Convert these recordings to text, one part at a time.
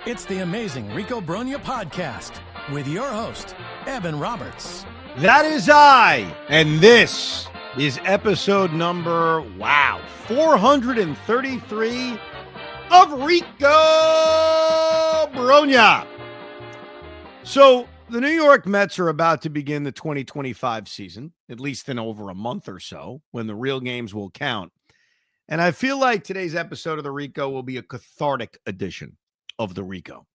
It's the amazing Rico Brogna podcast with your host, Evan Roberts. That is I, and this is episode number, 433 of Rico Brogna. So the New York Mets are about to begin the 2025 season, at least in over a month or so, when the real games will count. And I feel like today's episode of the Rico will be a cathartic edition of the Rico.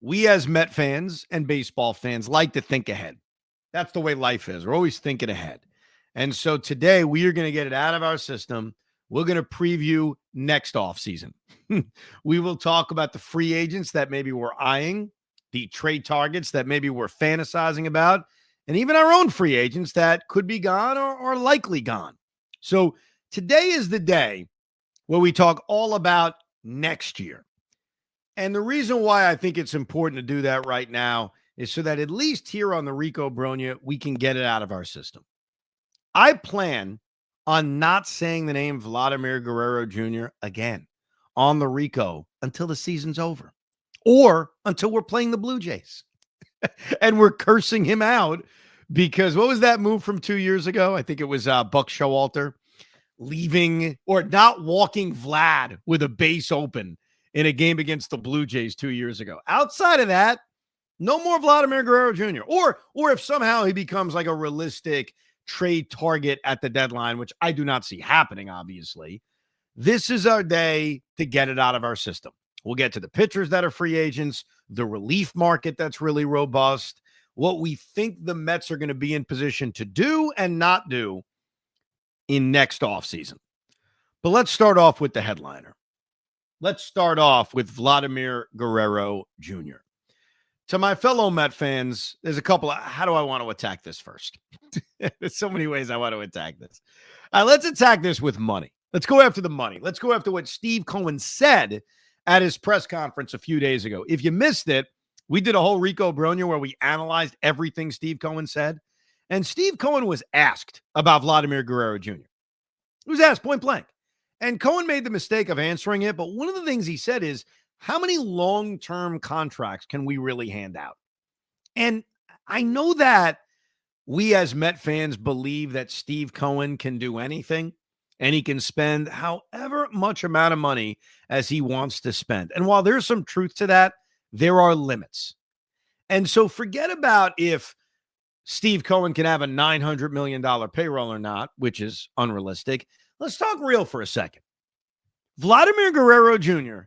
We as Met fans and baseball fans like to think ahead. That's the way life is. We're always thinking ahead. And so today we are going to get it out of our system. We're going to preview next offseason. We will talk about the free agents that maybe we're eyeing, the trade targets that maybe we're fantasizing about, and even our own free agents that could be gone or likely gone. So today is the day where we talk all about next year. And the reason why I think it's important to do that right now is so that at least here on the Rico Brogna, we can get it out of our system. I plan on not saying the name Vladimir Guerrero Jr. again on the Rico until the season's over or until we're playing the Blue Jays. And we're cursing him out because what was that move from 2 years ago? I think it was Buck Showalter leaving or not walking Vlad with a base open in a game against the Blue Jays 2 years ago. Outside of that, no more Vladimir Guerrero Jr. Or if somehow he becomes like a realistic trade target at the deadline, which I do not see happening, obviously. This is our day to get it out of our system. We'll get to the pitchers that are free agents, the relief market that's really robust, what we think the Mets are going to be in position to do and not do in next offseason. But let's start off with the headliner. Let's start off with Vladimir Guerrero Jr. To my fellow Met fans, there's a couple. How do I want to attack this first? There's so many ways I want to attack this. Let's attack this with money. Let's go after the money. Let's go after what Steve Cohen said at his press conference a few days ago. If you missed it, we did a whole Rico Brogna where we analyzed everything Steve Cohen said. And Steve Cohen was asked about Vladimir Guerrero Jr. He was asked point blank. And Cohen made the mistake of answering it. But one of the things he said is, how many long-term contracts can we really hand out? And I know that we as Met fans believe that Steve Cohen can do anything and he can spend however much amount of money as he wants to spend. And while there's some truth to that, there are limits. And so forget about if Steve Cohen can have a $900 million payroll or not, which is unrealistic. Let's talk real for a second. Vladimir Guerrero Jr.,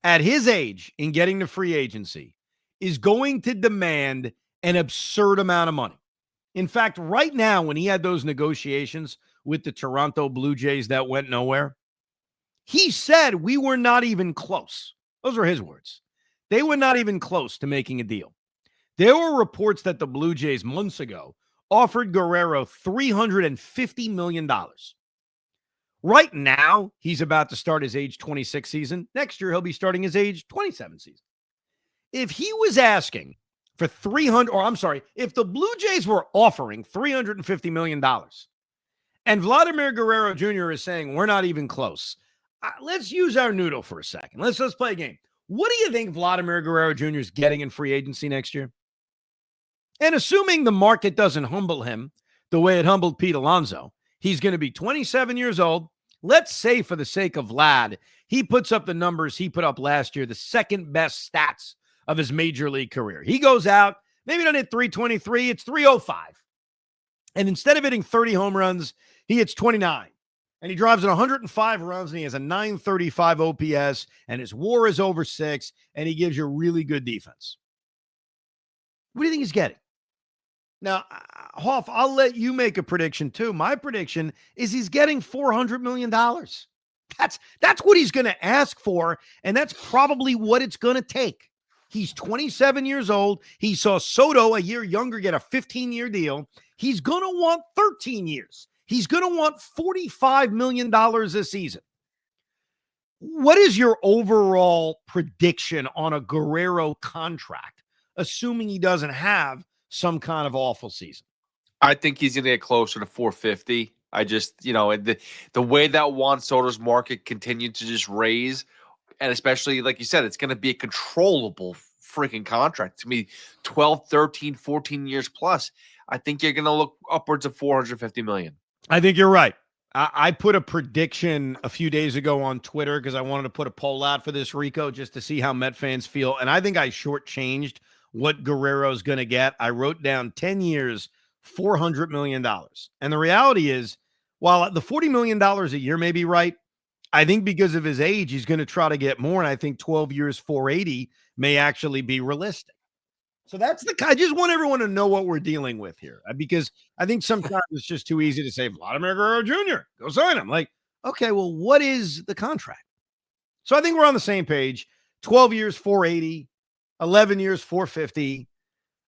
at his age in getting to free agency, is going to demand an absurd amount of money. In fact, right now, when he had those negotiations with the Toronto Blue Jays that went nowhere, he said we were not even close. Those were his words. They were not even close to making a deal. There were reports that the Blue Jays months ago offered Guerrero $350 million. Right now, he's about to start his age 26 season. Next year, he'll be starting his age 27 season. If he was asking for if the Blue Jays were offering $350 million and Vladimir Guerrero Jr. is saying we're not even close, let's use our noodle for a second. Let's play a game. What do you think Vladimir Guerrero Jr. is getting in free agency next year? And assuming the market doesn't humble him the way it humbled Pete Alonso, he's going to be 27 years old. Let's say, for the sake of Vlad, he puts up the numbers he put up last year, the second best stats of his major league career. He goes out, maybe not hit 323, it's 305. And instead of hitting 30 home runs, he hits 29. And he drives in 105 runs, and he has a 935 OPS, and his WAR is over 6, and he gives you really good defense. What do you think he's getting? Now, Hoff, I'll let you make a prediction too. My prediction is he's getting $400 million. That's what he's going to ask for, and that's probably what it's going to take. He's 27 years old. He saw Soto, a year younger, get a 15-year deal. He's going to want 13 years. He's going to want $45 million a season. What is your overall prediction on a Guerrero contract, assuming he doesn't have some kind of awful season? I think he's going to get closer to 450. I just, the way that Juan Soto's market continued to just raise, and especially, like you said, it's going to be a controllable freaking contract. To me, 12, 13, 14 years plus. I think you're going to look upwards of $450 million. I think you're right. I put a prediction a few days ago on Twitter because I wanted to put a poll out for this, Rico, just to see how Met fans feel. And I think I shortchanged what Guerrero's going to get. I wrote down 10 years, $400 million. And the reality is, while the $40 million a year may be right, I think because of his age, he's going to try to get more. And I think 12 years, 480 may actually be realistic. So that's I just want everyone to know what we're dealing with here, because I think sometimes it's just too easy to say Vladimir Guerrero Jr. Go sign him. Like, okay, well, what is the contract? So I think we're on the same page. 12 years, 480, 11 years, 450.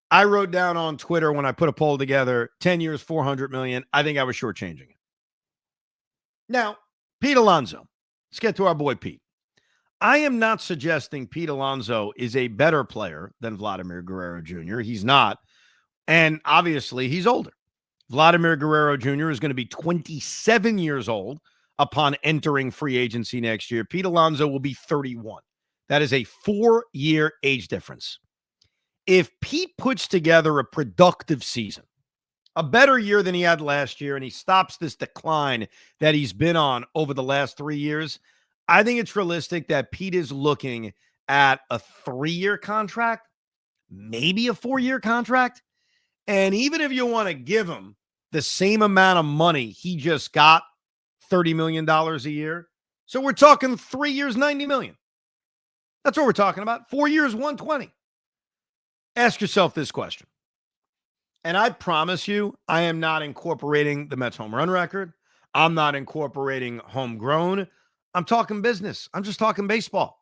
I wrote down on Twitter when I put a poll together, 10 years, 400 million. I think I was shortchanging it. Now, Pete Alonso. Let's get to our boy Pete. I am not suggesting Pete Alonso is a better player than Vladimir Guerrero Jr. He's not. And obviously, he's older. Vladimir Guerrero Jr. is going to be 27 years old upon entering free agency next year. Pete Alonso will be 31. That is a 4-year age difference. If Pete puts together a productive season, a better year than he had last year, and he stops this decline that he's been on over the last 3 years, I think it's realistic that Pete is looking at a 3-year contract, maybe a 4-year contract. And even if you want to give him the same amount of money he just got, $30 million a year. So we're talking 3 years, $90 million. That's what we're talking about. 4 years, $120. Ask yourself this question. And I promise you, I am not incorporating the Mets home run record. I'm not incorporating homegrown. I'm talking business. I'm just talking baseball.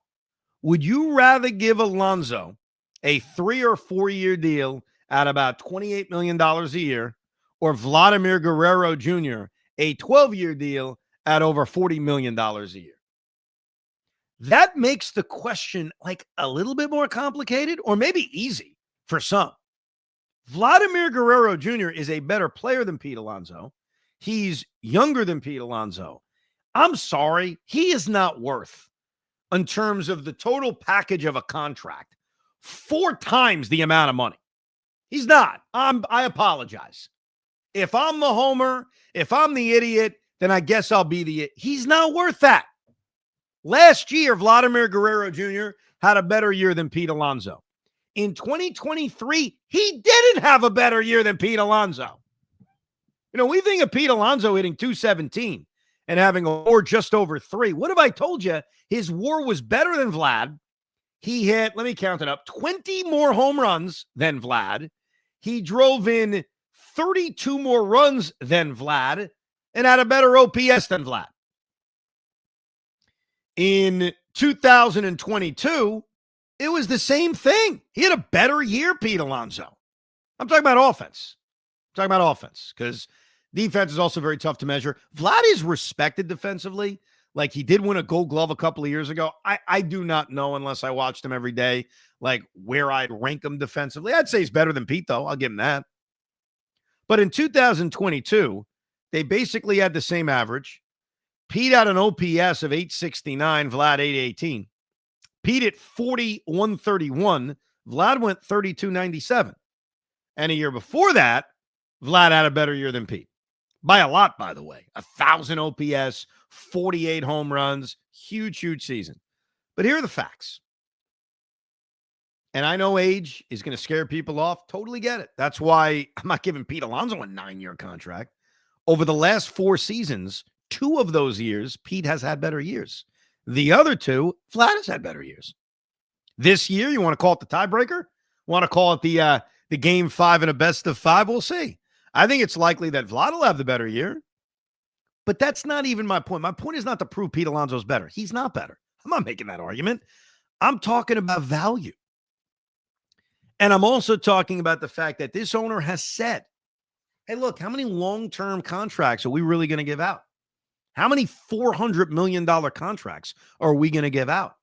Would you rather give Alonso a 3 or 4 year deal at about $28 million a year, or Vladimir Guerrero Jr. a 12-year deal at over $40 million a year? That makes the question like a little bit more complicated, or maybe easy for some. Vladimir Guerrero Jr. is a better player than Pete Alonso. He's younger than Pete Alonso. I'm sorry, he is not worth, in terms of the total package of a contract, 4 times the amount of money. He's not. I apologize. If I'm the homer, if I'm the idiot, then I guess I'll be the idiot. He's not worth that. Last year, Vladimir Guerrero Jr. had a better year than Pete Alonso. In 2023, he didn't have a better year than Pete Alonso. You know, we think of Pete Alonso hitting 217 and having a WAR just over 3. What if I told you his WAR was better than Vlad? He hit, let me count it up, 20 more home runs than Vlad. He drove in 32 more runs than Vlad and had a better OPS than Vlad. In 2022, it was the same thing. He had a better year, Pete Alonso. I'm talking about offense. Because defense is also very tough to measure. Vlad is respected defensively. Like, he did win a Gold Glove a couple of years ago. I do not know, unless I watched him every day, like where I'd rank him defensively. I'd say he's better than Pete, though. I'll give him that. But in 2022, they basically had the same average. Pete had an OPS of 869, Vlad 818. Pete at 4131, Vlad went 3297. And a year before that, Vlad had a better year than Pete. By a lot, by the way. 1,000 OPS, 48 home runs, huge season. But here are the facts. And I know age is going to scare people off. Totally get it. That's why I'm not giving Pete Alonso a 9-year contract. Over the last 4 seasons, 2 of those years, Pete has had better years. The other 2, Vlad has had better years. This year, you want to call it the tiebreaker? Want to call it the game 5 and a best of 5? We'll see. I think it's likely that Vlad will have the better year. But that's not even my point. My point is not to prove Pete Alonso's better. He's not better. I'm not making that argument. I'm talking about value. And I'm also talking about the fact that this owner has said, hey, look, how many long-term contracts are we really going to give out? How many $400 million contracts are we going to give out?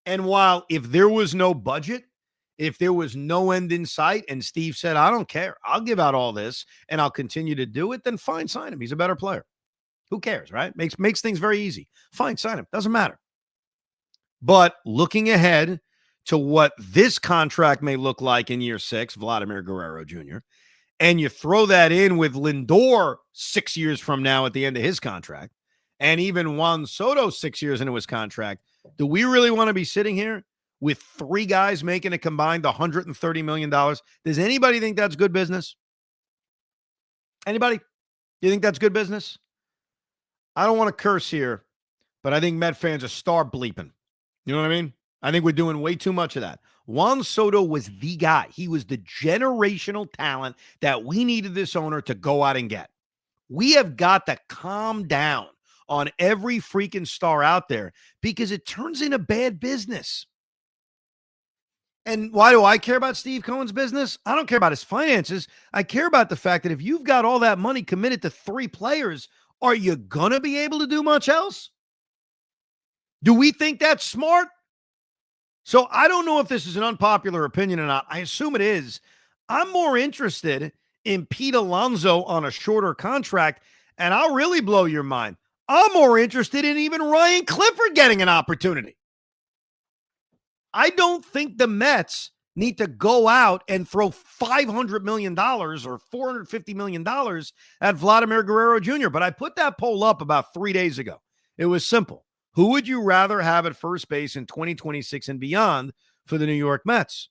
And while if there was no budget, if there was no end in sight, and Steve said, I don't care, I'll give out all this and I'll continue to do it, then fine, sign him. He's a better player. Who cares, right? Makes things very easy. Fine, sign him. Doesn't matter. But looking ahead to what this contract may look like in year 6, Vladimir Guerrero Jr., and you throw that in with Lindor 6 years from now at the end of his contract, and even Juan Soto 6 years into his contract, do we really want to be sitting here with 3 guys making a combined $130 million? Does anybody think that's good business? Anybody? You think that's good business? I don't want to curse here, but I think Met fans are star bleeping. You know what I mean? I think we're doing way too much of that. Juan Soto was the guy. He was the generational talent that we needed this owner to go out and get. We have got to calm down on every freaking star out there because it turns into bad business. And why do I care about Steve Cohen's business? I don't care about his finances. I care about the fact that if you've got all that money committed to 3 players, are you going to be able to do much else? Do we think that's smart? So I don't know if this is an unpopular opinion or not. I assume it is. I'm more interested in Pete Alonso on a shorter contract, and I'll really blow your mind. I'm more interested in even Ryan Clifford getting an opportunity. I don't think the Mets need to go out and throw $500 million or $450 million at Vladimir Guerrero Jr. But I put that poll up about 3 days ago. It was simple. Who would you rather have at first base in 2026 and beyond for the New York Mets?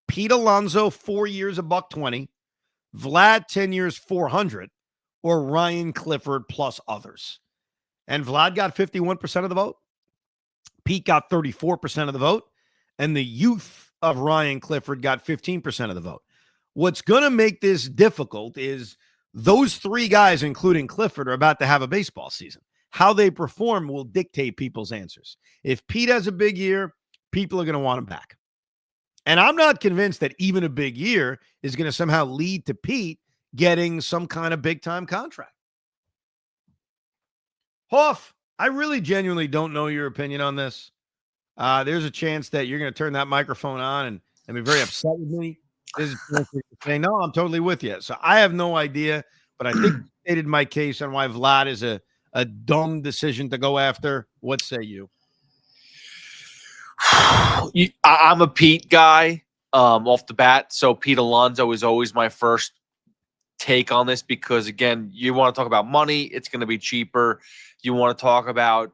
Pete Alonso, 4 years, $120. Vlad, 10 years, $400. Or Ryan Clifford plus others. And Vlad got 51% of the vote. Pete got 34% of the vote. And the youth of Ryan Clifford got 15% of the vote. What's going to make this difficult is those 3 guys, including Clifford, are about to have a baseball season. How they perform will dictate people's answers. If Pete has a big year, people are going to want him back. And I'm not convinced that even a big year is going to somehow lead to Pete getting some kind of big-time contract. Hoff, I really genuinely don't know your opinion on this. There's a chance that you're going to turn that microphone on and be very upset with me. There's a chance that you're saying, no, I'm totally with you. So I have no idea, but I think I stated my case on why Vlad is a dumb decision to go after. What say you? I'm a Pete guy off the bat. So Pete Alonso is always my first take on this because, again, you want to talk about money. It's going to be cheaper. You want to talk about,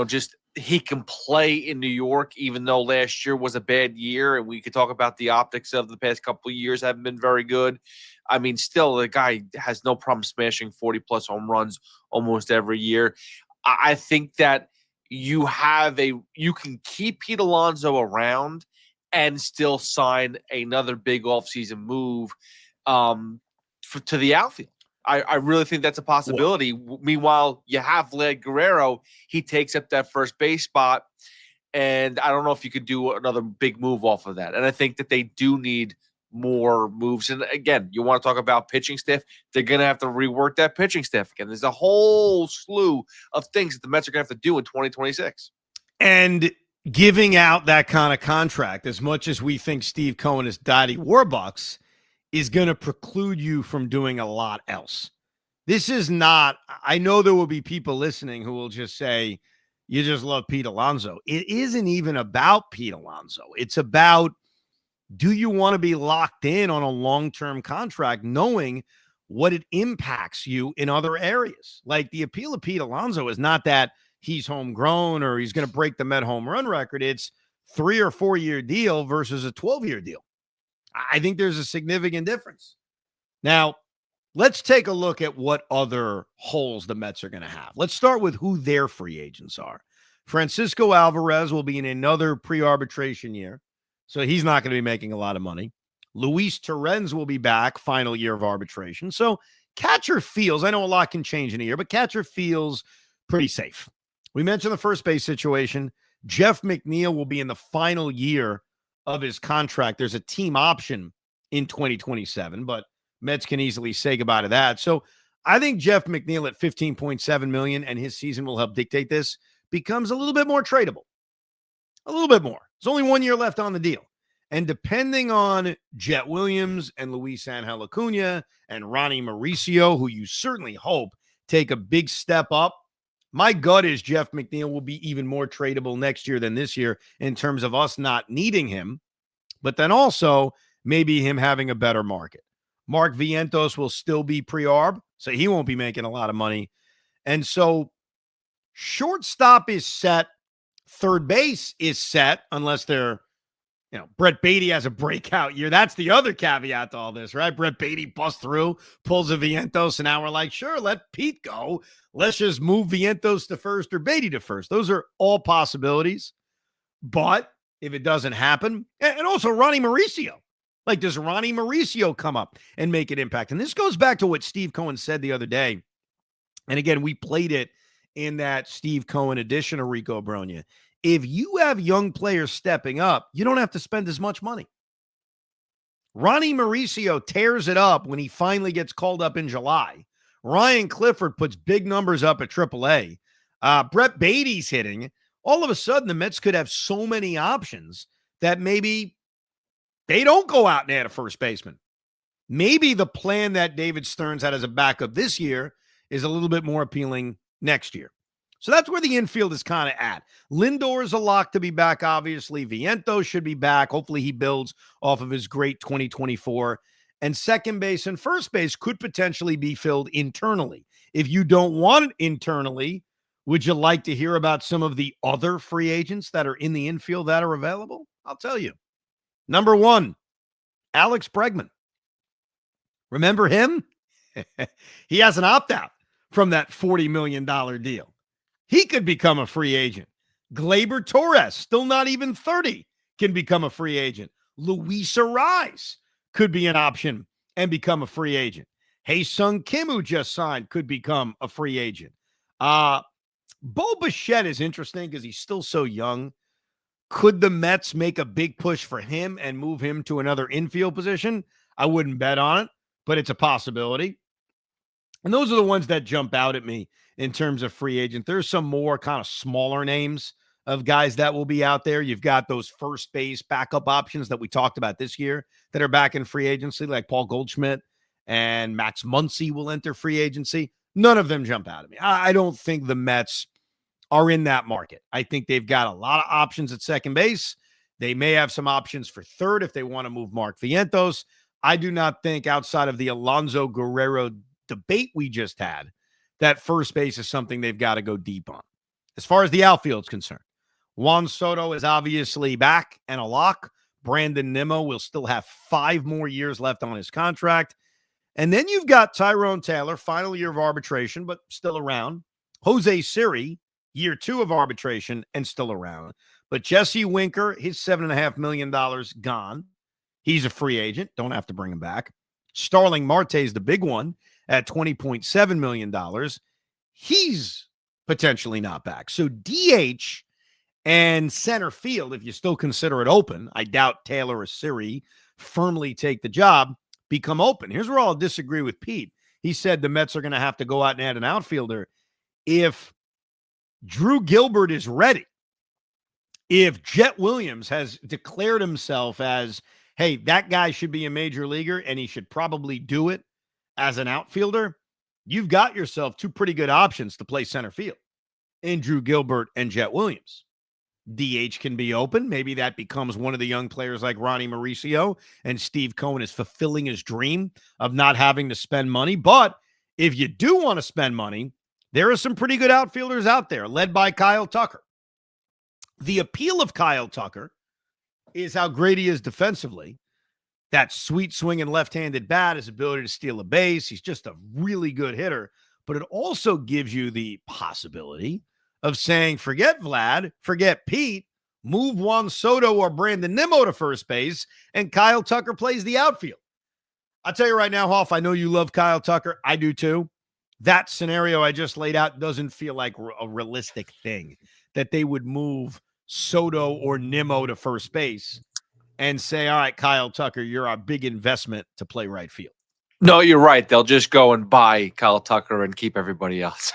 just he can play in New York, even though last year was a bad year. And we could talk about the optics of the past couple of years haven't been very good. I mean, still, the guy has no problem smashing 40-plus home runs almost every year. I think that you can keep Pete Alonso around and still sign another big offseason move to the outfield. I really think that's a possibility. Meanwhile, you have Vlad Guerrero. He takes up that first base spot, and I don't know if you could do another big move off of that. And I think that they do need more moves. And again, you want to talk about pitching staff, they're going to have to rework that pitching staff again. There's a whole slew of things that the Mets are going to have to do in 2026. And giving out that kind of contract, as much as we think Steve Cohen is Daddy Warbucks, is going to preclude you from doing a lot else. This is not, I know there will be people listening who will just say, you just love Pete Alonso. It isn't even about Pete Alonso. It's about, do you want to be locked in on a long-term contract knowing what it impacts you in other areas? Like, the appeal of Pete Alonso is not that he's homegrown or he's going to break the Met home run record. It's 3 or 4 year deal versus a 12-year deal. I think there's a significant difference. Now, let's take a look at what other holes the Mets are going to have. Let's start with who their free agents are. Francisco Alvarez will be in another pre-arbitration year, so he's not going to be making a lot of money. Luis Torrens will be back, final year of arbitration. So catcher feels, I know a lot can change in a year, but catcher feels pretty safe. We mentioned the first base situation. Jeff McNeil will be in the final year of his contract. There's a team option in 2027, but Mets can easily say goodbye to that. So I think Jeff McNeil at $15.7 million, and his season will help dictate this, becomes a little bit more tradable. A little bit more. There's only 1 year left on the deal. And depending on Jet Williams and Luis Angel Acuna and Ronnie Mauricio, who you certainly hope take a big step up My gut is Jeff McNeil will be even more tradable next year than this year in terms of us not needing him, but then also maybe him having a better market. Mark Vientos will still be pre-arb, so he won't be making a lot of money. And so shortstop is set. Third base is set unless they're, Brett Beatty has a breakout year. That's the other caveat to all this, right? Brett Beatty busts through, pulls a Vientos, and now we're like, sure, let Pete go. Let's just move Vientos to first or Beatty to first. Those are all possibilities. But if it doesn't happen, and also Ronnie Mauricio, like, does Ronnie Mauricio come up and make an impact? And this goes back to what Steve Cohen said the other day. And again, we played it in that Steve Cohen edition of Rico Brogna. If you have young players stepping up, you don't have to spend as much money. Ronnie Mauricio tears it up when he finally gets called up in July. Ryan Clifford puts big numbers up at AAA. Brett Beatty's hitting. All of a sudden, the Mets could have so many options that maybe they don't go out and add a first baseman. Maybe the plan that David Stearns had as a backup this year is a little bit more appealing next year. So that's where the infield is kind of at. Lindor is a lock to be back, obviously. Vientos should be back. Hopefully he builds off of his great 2024. And second base and first base could potentially be filled internally. If you don't want it internally, would you like to hear about some of the other free agents that are in the infield that are available? I'll tell you. Number one, Alex Bregman. Remember him? He has an opt-out from that $40 million deal. He could become a free agent. Gleyber Torres, still not even 30, can become a free agent. Luis Ariz could be an option and become a free agent. Hae-Sung Kim, who just signed, could become a free agent. Bo Bichette is interesting because he's still so young. Could the Mets make a big push for him and move him to another infield position? I wouldn't bet on it, but it's a possibility. And those are the ones that jump out at me in terms of free agent. There's some more kind of smaller names of guys that will be out there. You've got those first base backup options that we talked about this year that are back in free agency, like Paul Goldschmidt and Max Muncy will enter free agency. None of them jump out at me. I don't think the Mets are in that market. I think they've got a lot of options at second base. They may have some options for third if they want to move Mark Vientos. I do not think, outside of the Alonso Guerrero debate we just had, that first base is something they've got to go deep on. As far as the outfield's concerned, Juan Soto is obviously back and a lock. Brandon Nimmo will still have 5 more years left on his contract. And then you've got Tyrone Taylor, final year of arbitration, but still around. Jose Siri, year 2 of arbitration and still around. But Jesse Winker, his $7.5 million gone. He's a free agent. Don't have to bring him back. Starling Marte is the big one at $20.7 million. He's potentially not back. So DH and center field, if you still consider it open, I doubt Taylor or Siri firmly take the job, become open. Here's where I'll disagree with Pete. He said the Mets are going to have to go out and add an outfielder. If Drew Gilbert is ready, if Jet Williams has declared himself as, hey, that guy should be a major leaguer and he should probably do it as an outfielder, you've got yourself 2 pretty good options to play center field in Drew Gilbert and Jet Williams. DH can be open. Maybe that becomes one of the young players like Ronnie Mauricio, and Steve Cohen is fulfilling his dream of not having to spend money. But if you do want to spend money, there are some pretty good outfielders out there, led by Kyle Tucker. The appeal of Kyle Tucker is how great he is defensively. That sweet swinging left-handed bat, his ability to steal a base. He's just a really good hitter. But it also gives you the possibility of saying, forget Vlad, forget Pete, move Juan Soto or Brandon Nimmo to first base, and Kyle Tucker plays the outfield. I'll tell you right now, Hoff, I know you love Kyle Tucker. I do too. That scenario I just laid out doesn't feel like a realistic thing, that they would move Soto or Nimmo to first base and say, all right, Kyle Tucker, you're our big investment to play right field. No, you're right. They'll just go and buy Kyle Tucker and keep everybody else.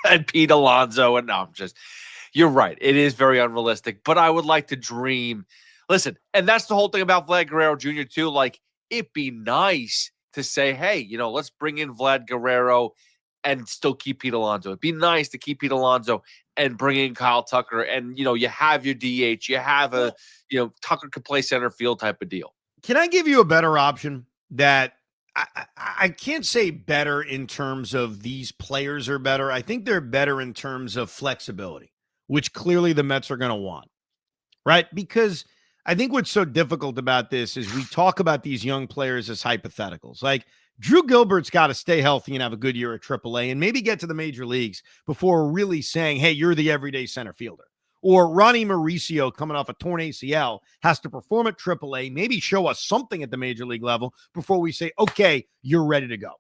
And Pete Alonso. And no, you're right. It is very unrealistic, but I would like to dream. Listen, and that's the whole thing about Vlad Guerrero Jr. too. Like, it'd be nice to say, hey, let's bring in Vlad Guerrero. and still keep Pete Alonso. It'd be nice to keep Pete Alonso and bring in Kyle Tucker. And, you have your DH. You have Tucker could play center field type of deal. Can I give you a better option that I can't say better in terms of these players are better. I think they're better in terms of flexibility, which clearly the Mets are going to want, right? Because I think what's so difficult about this is we talk about these young players as hypotheticals. Like Drew Gilbert's got to stay healthy and have a good year at AAA and maybe get to the major leagues before really saying, hey, you're the everyday center fielder. Or Ronnie Mauricio, coming off a torn ACL, has to perform at AAA, maybe show us something at the major league level before we say, okay, you're ready to go.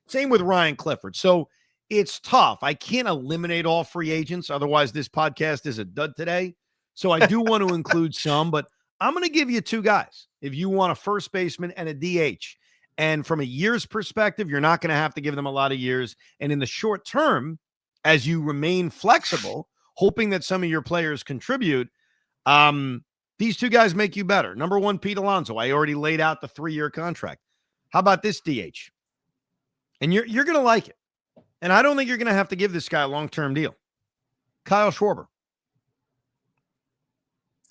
Same with Ryan Clifford. So it's tough. I can't eliminate all free agents. Otherwise, this podcast is a dud today. So I do want to include some, but I'm going to give you two guys. If you want a first baseman and a DH, and from a year's perspective, you're not going to have to give them a lot of years. And in the short term, as you remain flexible, hoping that some of your players contribute, these two guys make you better. Number one, Pete Alonso. I already laid out the 3-year contract. How about this DH? And you're going to like it. And I don't think you're going to have to give this guy a long-term deal. Kyle Schwarber.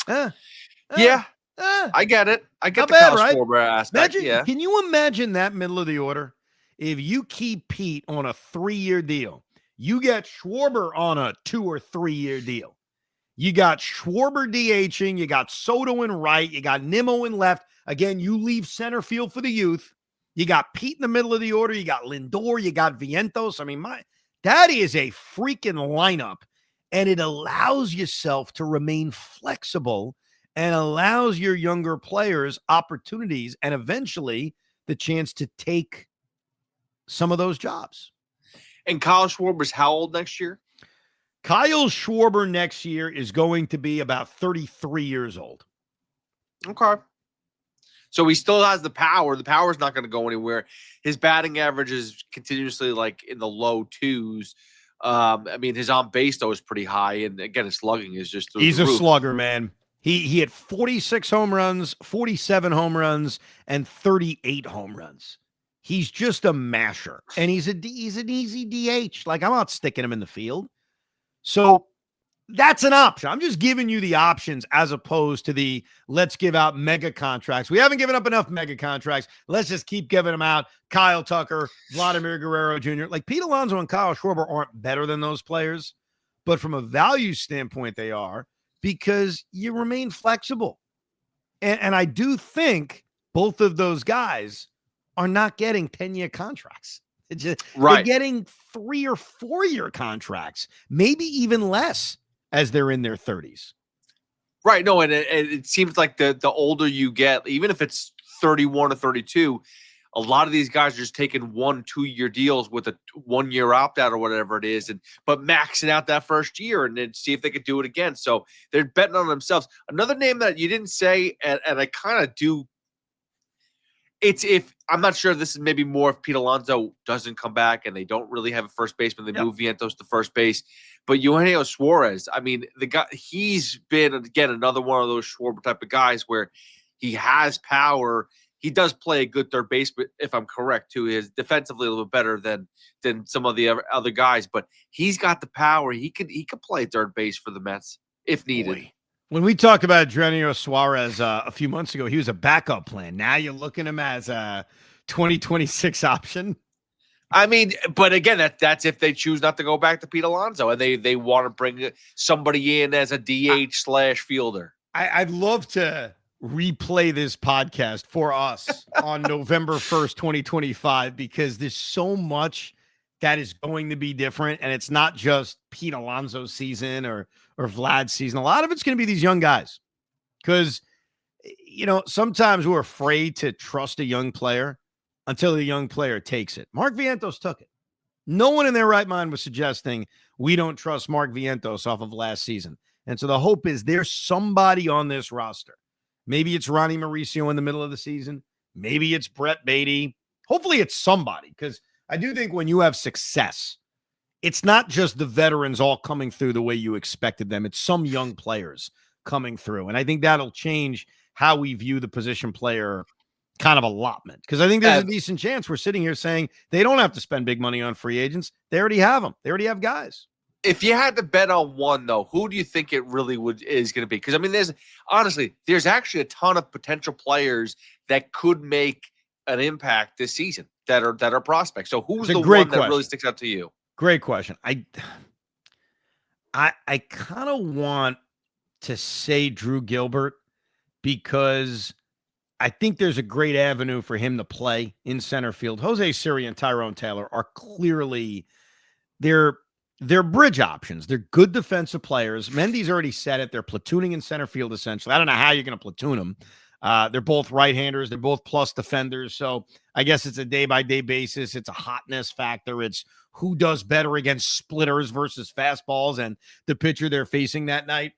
Yeah, I get it. I get the bad, Kyle Schwarber aspect. Can you imagine that middle of the order? If you keep Pete on a 3-year deal, you get Schwarber on a 2 or 3-year deal. You got Schwarber DHing. You got Soto in right. You got Nimmo in left. Again, you leave center field for the youth. You got Pete in the middle of the order. You got Lindor. You got Vientos. I mean, that is a freaking lineup, and it allows yourself to remain flexible and allows your younger players opportunities and eventually the chance to take some of those jobs. And Kyle Schwarber's how old next year? Kyle Schwarber next year is going to be about 33 years old. Okay. So he still has the power. The power's not going to go anywhere. His batting average is continuously like in the low 2s. I mean, his on base though is pretty high. And again, his slugging is just through He's the a roof. slugger, man. He had 46 home runs, 47 home runs, and 38 home runs. He's just a masher, and he's an easy DH. Like, I'm not sticking him in the field. So that's an option. I'm just giving you the options as opposed to the let's give out mega contracts. We haven't given up enough mega contracts. Let's just keep giving them out. Kyle Tucker, Vladimir Guerrero Jr. Like Pete Alonso and Kyle Schwarber aren't better than those players, but from a value standpoint, they are because you remain flexible. And I do think both of those guys are not getting 10-year contracts. They're getting 3 or 4-year contracts, maybe even less as they're in their 30s. Right. No, and it seems like the older you get, even if it's 31 or 32, a lot of these guys are just taking 1-2 year deals with a 1-year opt-out or whatever it is, but maxing out that first year and then see if they could do it again. So they're betting on themselves. Another name that you didn't say, and I kind of do, I'm not sure this is maybe more if Pete Alonso doesn't come back and they don't really have a first baseman, they move Vientos to first base. But Eugenio Suarez, I mean, the guy, he's been, again, another one of those Schwarber type of guys where he has power. He does play a good third base, but if I'm correct, too, is defensively a little bit better than some of the other guys. But he's got the power. He could play third base for the Mets if needed. Boy. When we talked about Eugenio Suarez a few months ago, he was a backup plan. Now you're looking at him as a 2026 option. I mean, but again, that's if they choose not to go back to Pete Alonso and they want to bring somebody in as a DH / fielder. I'd love to replay this podcast for us on November 1st, 2025, because there's so much that is going to be different. And it's not just Pete Alonso's season or Vlad's season. A lot of it's going to be these young guys because, sometimes we're afraid to trust a young player until the young player takes it. Mark Vientos took it. No one in their right mind was suggesting we don't trust Mark Vientos off of last season. And so the hope is there's somebody on this roster. Maybe it's Ronnie Mauricio in the middle of the season. Maybe it's Brett Beatty. Hopefully it's somebody, because I do think when you have success, it's not just the veterans all coming through the way you expected them. It's some young players coming through. And I think that'll change how we view the position player kind of allotment? Because I think there's a decent chance we're sitting here saying they don't have to spend big money on free agents. They already have them. They already have guys. If you had to bet on one, though, who do you think it really is going to be? Because, I mean, there's actually a ton of potential players that could make an impact this season that are prospects. So who's the one that really sticks out to you? Great question. I kind of want to say Drew Gilbert because I think there's a great avenue for him to play in center field. Jose Siri and Tyrone Taylor are clearly they're bridge options. They're good defensive players. Mendy's already said it. They're platooning in center field essentially. I don't know how you're going to platoon them. They're both right-handers. They're both plus defenders. So I guess it's a day-by-day basis. It's a hotness factor. It's who does better against splitters versus fastballs and the pitcher they're facing that night.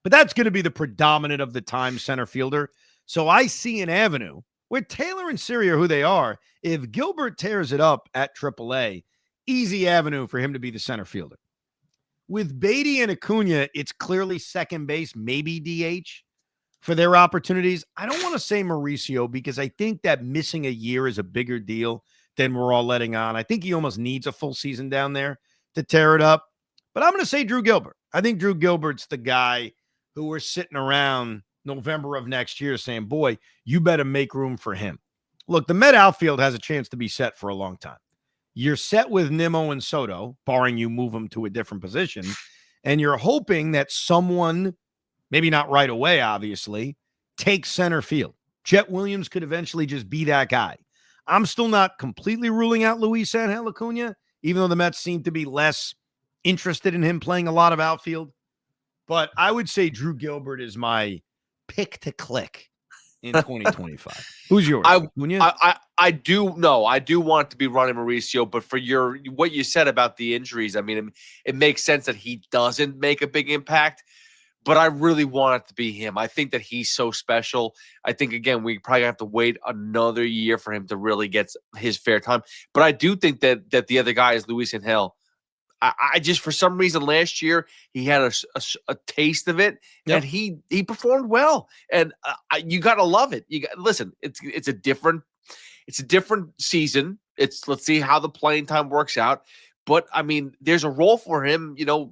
But that's going to be the predominant of the time center fielder. So I see an avenue where Taylor and Siri are who they are. If Gilbert tears it up at AAA, easy avenue for him to be the center fielder. With Beatty and Acuna, it's clearly second base, maybe DH for their opportunities. I don't want to say Mauricio because I think that missing a year is a bigger deal than we're all letting on. I think he almost needs a full season down there to tear it up. But I'm going to say Drew Gilbert. I think Drew Gilbert's the guy who we're sitting around November of next year saying, boy, you better make room for him. Look, the Met outfield has a chance to be set for a long time. You're set with Nimmo and Soto, barring you move them to a different position, and you're hoping that someone, maybe not right away, obviously, takes center field. Jet Williams could eventually just be that guy. I'm still not completely ruling out Luis Angel Acuna, even though the Mets seem to be less interested in him playing a lot of outfield. But I would say Drew Gilbert is my pick to click in 2025. Who's yours? I do want it to be Ronnie Mauricio, but for what you said about the injuries, I mean, it makes sense that he doesn't make a big impact, but I really want it to be him. I think that he's so special. I think, again, we probably have to wait another year for him to really get his fair time. But I do think that the other guy is Luis Angel. I just, for some reason, last year he had a taste of it, and he performed well. And you got to love it. Listen. It's a different season. Let's see how the playing time works out. But I mean, there's a role for him. You know,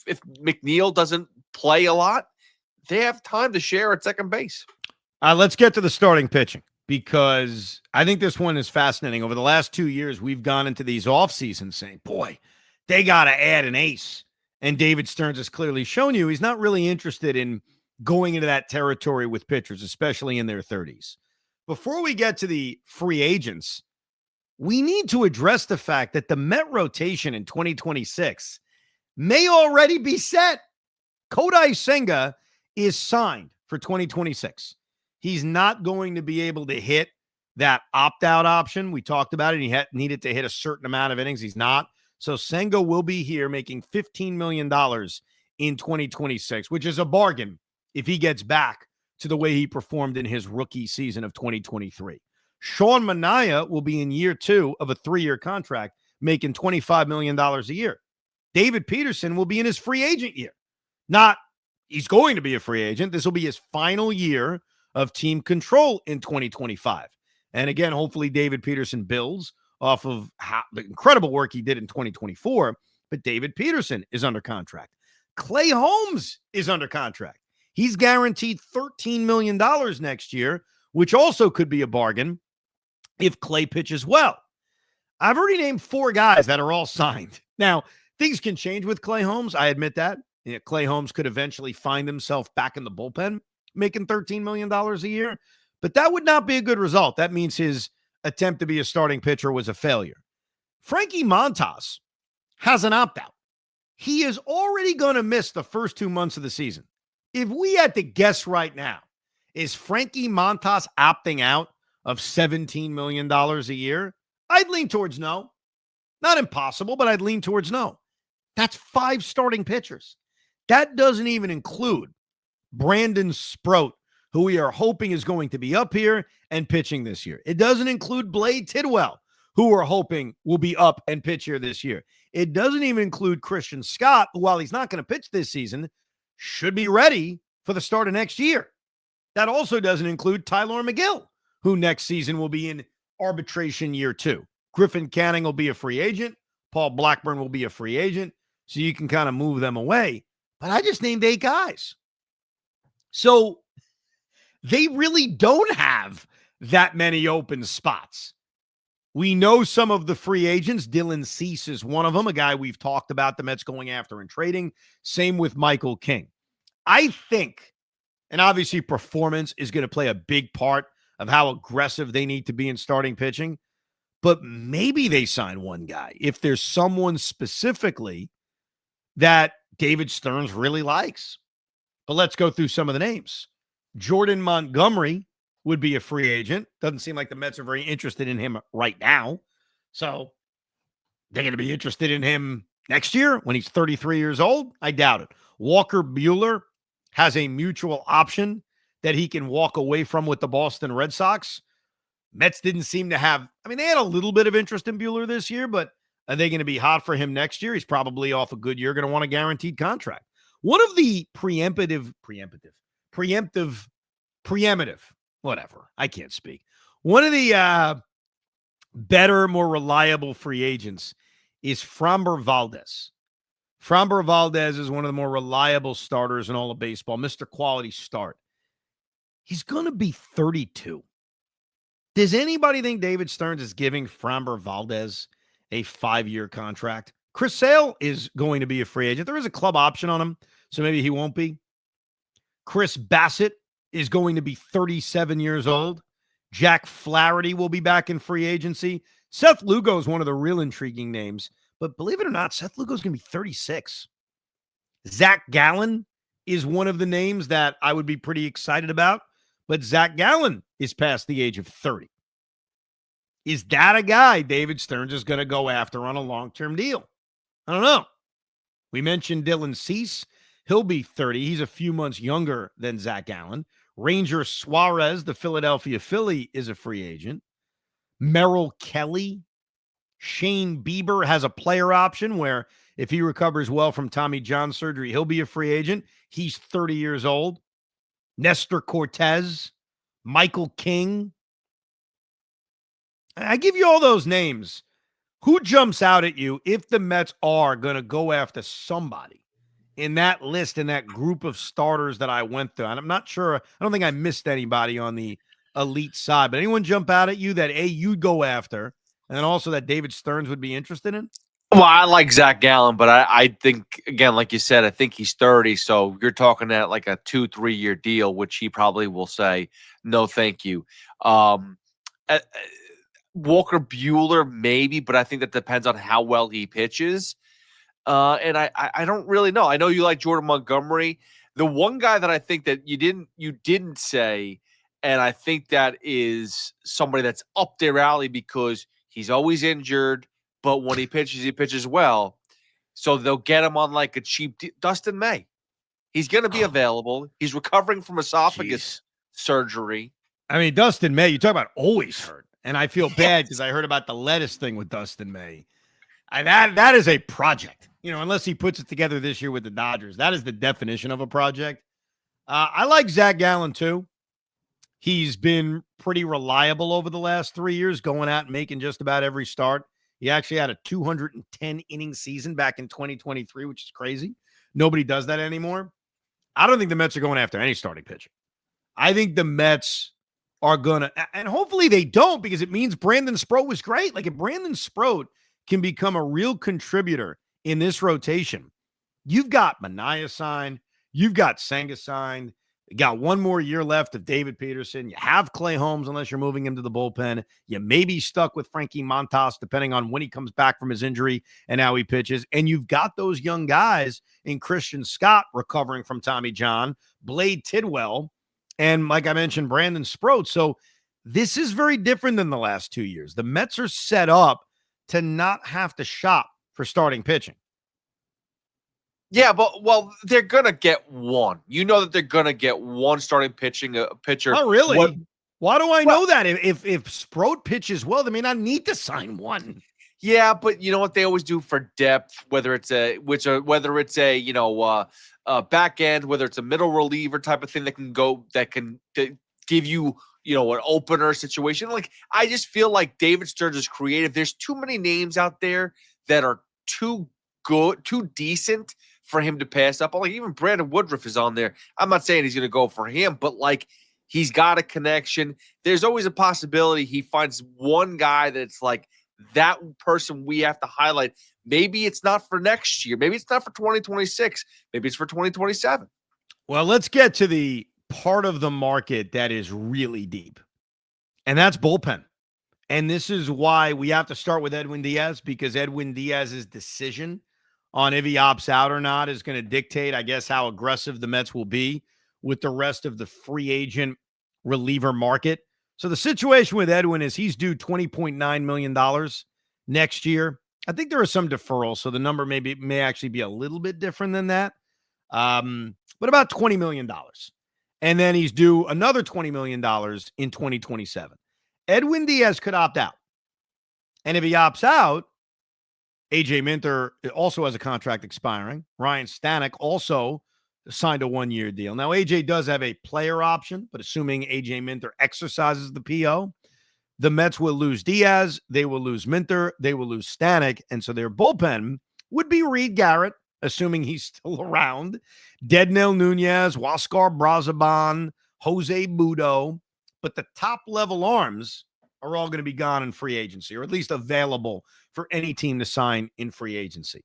if McNeil doesn't play a lot, they have time to share at second base. Let's get to the starting pitching because I think this one is fascinating. Over the last 2 years, we've gone into these off seasons saying, boy, they got to add an ace. And David Stearns has clearly shown you he's not really interested in going into that territory with pitchers, especially in their 30s. Before we get to the free agents, we need to address the fact that the Met rotation in 2026 may already be set. Kodai Senga is signed for 2026. He's not going to be able to hit that opt-out option. We talked about it. He needed to hit a certain amount of innings. He's not. So Senga will be here making $15 million in 2026, which is a bargain if he gets back to the way he performed in his rookie season of 2023. Sean Manaea will be in year 2 of a 3-year contract, making $25 million a year. David Peterson will be in his free agent year. He's going to be a free agent. This will be his final year of team control in 2025. And again, hopefully David Peterson builds off of the incredible work he did in 2024, but David Peterson is under contract. Clay Holmes is under contract. He's guaranteed $13 million next year, which also could be a bargain if Clay pitches well. I've already named 4 guys that are all signed. Now, things can change with Clay Holmes. I admit that. Clay Holmes could eventually find himself back in the bullpen making $13 million a year, but that would not be a good result. That means his attempt to be a starting pitcher was a failure. Frankie Montas has an opt-out. He is already going to miss the first 2 months of the season. If we had to guess right now, is Frankie Montas opting out of $17 million a year? I'd lean towards no. Not impossible, but I'd lean towards no. That's 5 starting pitchers. That doesn't even include Brandon Sproat, who we are hoping is going to be up here and pitching this year. It doesn't include Blade Tidwell, who we're hoping will be up and pitch here this year. It doesn't even include Christian Scott, who, while he's not going to pitch this season, should be ready for the start of next year. That also doesn't include Tyler McGill, who next season will be in arbitration year 2. Griffin Canning will be a free agent. Paul Blackburn will be a free agent. So you can kind of move them away. But I just named 8 guys. So they really don't have that many open spots. We know some of the free agents. Dylan Cease is one of them, a guy we've talked about the Mets going after and trading. Same with Michael King. I think, and obviously performance is going to play a big part of how aggressive they need to be in starting pitching, but maybe they sign one guy if there's someone specifically that David Stearns really likes. But let's go through some of the names. Jordan Montgomery would be a free agent. Doesn't seem like the Mets are very interested in him right now. So they're going to be interested in him next year when he's 33 years old? I doubt it. Walker Buehler has a mutual option that he can walk away from with the Boston Red Sox. Mets didn't seem to have, they had a little bit of interest in Buehler this year, but are they going to be hot for him next year? He's probably off a good year, going to want a guaranteed contract. One of the preemptive, whatever, I can't speak. One of the better, more reliable free agents is Framber Valdez. Framber Valdez is one of the more reliable starters in all of baseball. Mr. Quality Start. He's going to be 32. Does anybody think David Stearns is giving Framber Valdez a 5-year contract? Chris Sale is going to be a free agent. There is a club option on him, so maybe he won't be. Chris Bassett is going to be 37 years old. Jack Flaherty will be back in free agency. Seth Lugo is one of the real intriguing names, but believe it or not, Seth Lugo is going to be 36. Zach Gallen is one of the names that I would be pretty excited about, but Zach Gallen is past the age of 30. Is that a guy David Stearns is going to go after on a long-term deal? I don't know. We mentioned Dylan Cease. He'll be 30. He's a few months younger than Zach Gallen. Ranger Suarez, the Philadelphia Philly, is a free agent. Merrill Kelly. Shane Bieber has a player option where if he recovers well from Tommy John surgery, he'll be a free agent. He's 30 years old. Nestor Cortez. Michael King. I give you all those names. Who jumps out at you if the Mets are going to go after somebody in that list, in that group of starters that I went through? And I'm not sure. I don't think I missed anybody on the elite side. But anyone jump out at you that, A, you'd go after, and then also that David Stearns would be interested in? Well, I like Zach Gallen, but I think, again, like you said, I think he's 30. So you're talking at like a 2-3 year deal, which he probably will say, no, thank you. Walker Buehler, maybe, but I think that depends on how well he pitches. And I don't really know. I know you like Jordan Montgomery. The one guy that I think that you didn't say, and I think that is somebody that's up their alley because he's always injured, but when he pitches well. So they'll get him on like a cheap Dustin May. He's going to be available. He's recovering from esophagus surgery. Dustin May, you talk about always hurt. And I feel bad because I heard about the lettuce thing with Dustin May. That is a project. Unless he puts it together this year with the Dodgers. That is the definition of a project. I like Zach Gallen, too. He's been pretty reliable over the last 3 years, going out and making just about every start. He actually had a 210-inning season back in 2023, which is crazy. Nobody does that anymore. I don't think the Mets are going after any starting pitcher. I think the Mets are going to, and hopefully they don't, because it means Brandon Sproat was great. Like if Brandon Sproat can become a real contributor in this rotation, you've got Manaea signed, you've got Senga signed, you got one more year left of David Peterson, you have Clay Holmes unless you're moving him to the bullpen, you may be stuck with Frankie Montas depending on when he comes back from his injury and how he pitches, and you've got those young guys in Christian Scott recovering from Tommy John, Blade Tidwell, and like I mentioned, Brandon Sproat. So this is very different than the last 2 years. The Mets are set up to not have to shop for starting pitching. Yeah, but they're gonna get one. You know that they're gonna get one starting pitcher. Not really. Why do I know that? If Sproat pitches well, they may not need to sign one. Yeah, but you know what they always do for depth, whether it's a back end, whether it's a middle reliever type of thing that can give you, an opener situation. Like, I just feel like David Stearns is creative. There's too many names out there that are too good, too decent for him to pass up. Like, even Brandon Woodruff is on there. I'm not saying he's going to go for him, but like, he's got a connection. There's always a possibility he finds one guy that's like, that person we have to highlight. Maybe it's not for next year. Maybe it's not for 2026. Maybe it's for 2027. Well, let's get to the part of the market that is really deep, and that's bullpen. And this is why we have to start with Edwin Diaz, because Edwin Diaz's decision on if he opts out or not is going to dictate, I guess, how aggressive the Mets will be with the rest of the free agent reliever market. So the situation with Edwin is he's due $20.9 million next year. I think there are some deferrals, so the number may actually be a little bit different than that, but about $20 million. And then he's due another $20 million in 2027. Edwin Diaz could opt out. And if he opts out, A.J. Minter also has a contract expiring. Ryan Stanek also signed a one-year deal. Now, A.J. does have a player option, but assuming A.J. Minter exercises the PO, the Mets will lose Diaz, they will lose Minter, they will lose Stanek, and so their bullpen would be Reed Garrett, assuming he's still around, Dednell Nunez, Huascar Brazaban, Jose Budo, but the top-level arms are all going to be gone in free agency, or at least available for any team to sign in free agency.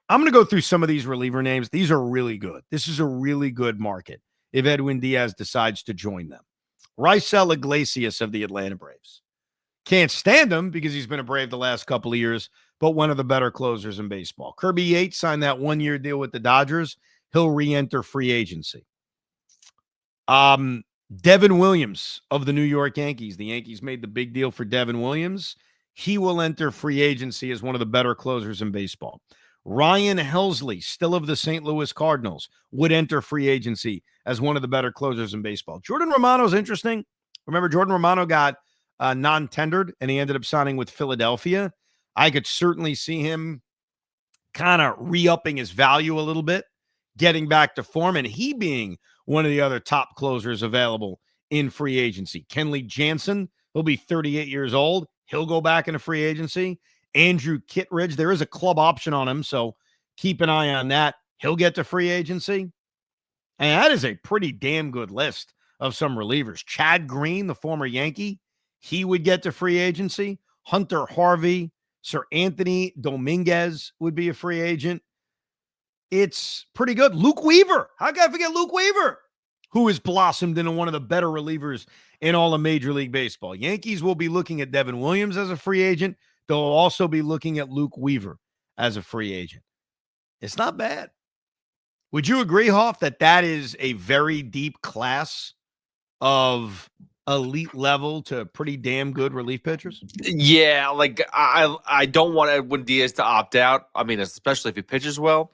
I'm going to go through some of these reliever names. These are really good. This is a really good market if Edwin Diaz decides to join them. Raisel Iglesias of the Atlanta Braves. Can't stand him because he's been a Brave the last couple of years, but one of the better closers in baseball. Kirby Yates signed that one-year deal with the Dodgers. He'll re-enter free agency. Devin Williams of the New York Yankees. The Yankees made the big deal for Devin Williams. He will enter free agency as one of the better closers in baseball. Ryan Helsley, still of the St. Louis Cardinals, would enter free agency as one of the better closers in baseball. Jordan Romano's interesting. Remember, Jordan Romano got non-tendered, and he ended up signing with Philadelphia. I could certainly see him kind of re-upping his value a little bit, getting back to form, and he being one of the other top closers available in free agency. Kenley Jansen, he'll be 38 years old. He'll go back into free agency. Andrew Kittredge, there is a club option on him, so keep an eye on that. He'll get to free agency. And that is a pretty damn good list of some relievers. Chad Green, the former Yankee, he would get to free agency. Hunter Harvey, Sir Anthony Dominguez would be a free agent. It's pretty good. Luke Weaver. How can I forget Luke Weaver, who has blossomed into one of the better relievers in all of Major League Baseball. Yankees will be looking at Devin Williams as a free agent. They'll also be looking at Luke Weaver as a free agent. It's not bad. Would you agree, Hoff, that is a very deep class of elite level to pretty damn good relief pitchers? Yeah, like I don't want Edwin Diaz to opt out. I mean, especially if he pitches well.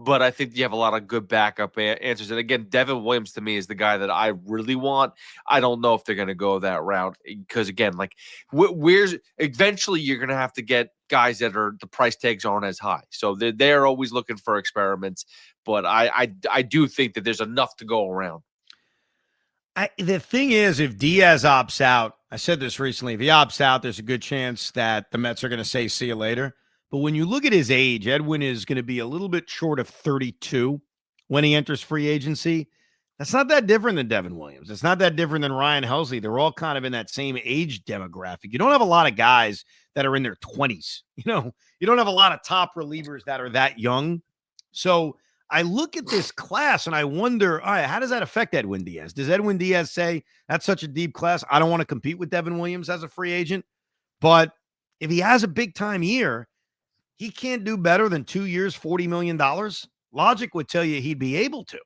But I think you have a lot of good backup answers. And again, Devin Williams to me is the guy that I really want. I don't know if they're going to go that route because, again, like where's eventually you're going to have to get guys that are the price tags aren't as high. So they're always looking for experiments. But I do think that there's enough to go around. The thing is, if Diaz opts out, I said this recently, if he opts out, there's a good chance that the Mets are going to say, see you later. But when you look at his age, Edwin is going to be a little bit short of 32 when he enters free agency. That's not that different than Devin Williams. It's not that different than Ryan Helsley. They're all kind of in that same age demographic. You don't have a lot of guys that are in their 20s. You don't have a lot of top relievers that are that young. So I look at this class and I wonder, all right, how does that affect Edwin Diaz? Does Edwin Diaz say, that's such a deep class, I don't want to compete with Devin Williams as a free agent? But if he has a big-time year, he can't do better than 2 years, $40 million. Logic would tell you he'd be able to.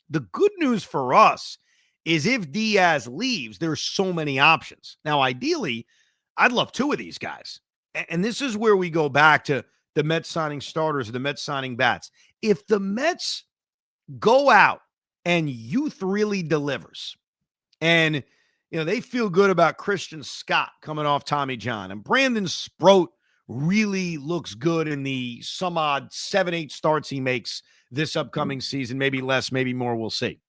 The good news for us is if Diaz leaves, there's so many options. Now, ideally, I'd love two of these guys. And this is where we go back to the Mets signing starters, or the Mets signing bats. If the Mets go out and youth really delivers, and they feel good about Christian Scott coming off Tommy John, and Brandon Sproat really looks good in the some odd 7-8 starts he makes this upcoming season, maybe less, maybe more, we'll see.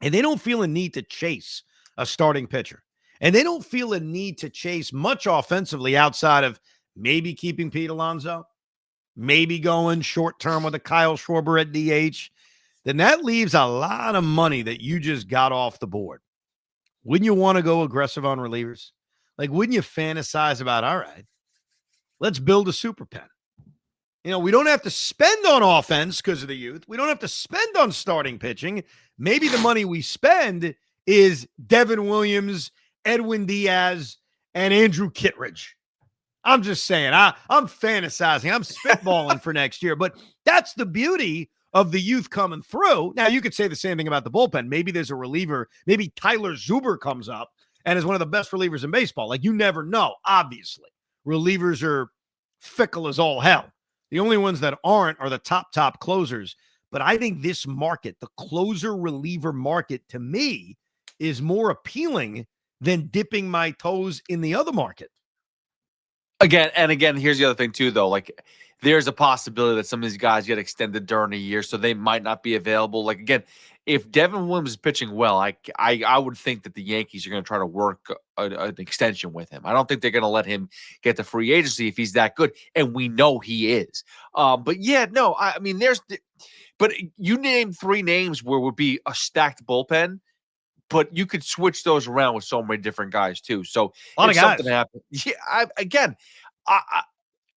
And they don't feel a need to chase a starting pitcher. And they don't feel a need to chase much offensively outside of maybe keeping Pete Alonso, maybe going short term with a Kyle Schwarber at DH. Then that leaves a lot of money that you just got off the board. Wouldn't you want to go aggressive on relievers? Like, wouldn't you fantasize about, all right, let's build a super pen? You know, we don't have to spend on offense because of the youth. We don't have to spend on starting pitching. Maybe the money we spend is Devin Williams, Edwin Diaz, and Andrew Kittredge. I'm just saying, I'm fantasizing. I'm spitballing for next year. But that's the beauty of the youth coming through. Now, you could say the same thing about the bullpen. Maybe there's a reliever. Maybe Tyler Zuber comes up and is one of the best relievers in baseball. Like, you never know, obviously. Relievers are fickle as all hell. The only ones that aren't are the top closers. But I think this market, the closer reliever market, to me, is more appealing than dipping my toes in the other market. Again, here's the other thing too, though. Like, there's a possibility that some of these guys get extended during the year, so they might not be available. Like, again, if Devin Williams is pitching well, I would think that the Yankees are going to try to work an extension with him. I don't think they're going to let him get the free agency if he's that good, and we know he is. But yeah, no, I mean, but you name 3 names where it would be a stacked bullpen. But you could switch those around with so many different guys too. So if something happened,